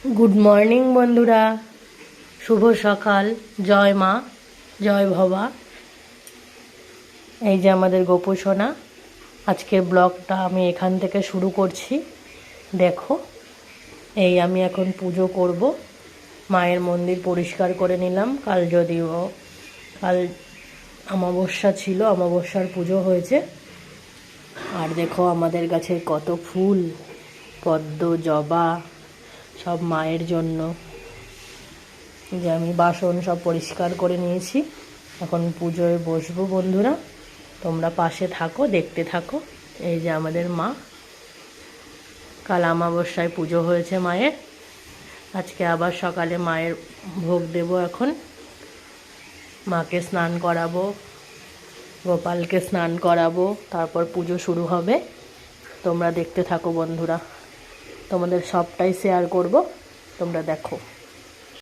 Good morning বন্ধুরা, শুভ সকাল। জয় মা, জয় ভবা। এই যে আমাদের গোপুসোনা। আজকের ব্লগটা আমি এখান থেকে শুরু করছি। দেখো, এই আমি এখন পুজো করব। মায়ের মন্দির পরিষ্কার করে নিলাম। কাল অমাবস্যা ছিল, অমাবস্যার পুজো হয়েছে। আর দেখো আমাদের গাছের কত ফুল, পদ্ম, জবা, সব মায়ের জন্য। যে আমি বাসন সব পরিষ্কার করে নিয়েছি, এখন পুজোয় বসবো। বন্ধুরা, তোমরা পাশে থাকো, দেখতে থাকো। এই যে আমাদের মা, কাল অমাবস্যায় পুজো হয়েছে মায়ের। আজকে আবার সকালে মায়ের ভোগ দেব। এখন মাকে স্নান করাবো, গোপালকে স্নান করাবো, তারপর পুজো শুরু হবে। তোমরা দেখতে থাকো বন্ধুরা, তোমাদের সবটাই শেয়ার করব, তোমরা দেখো।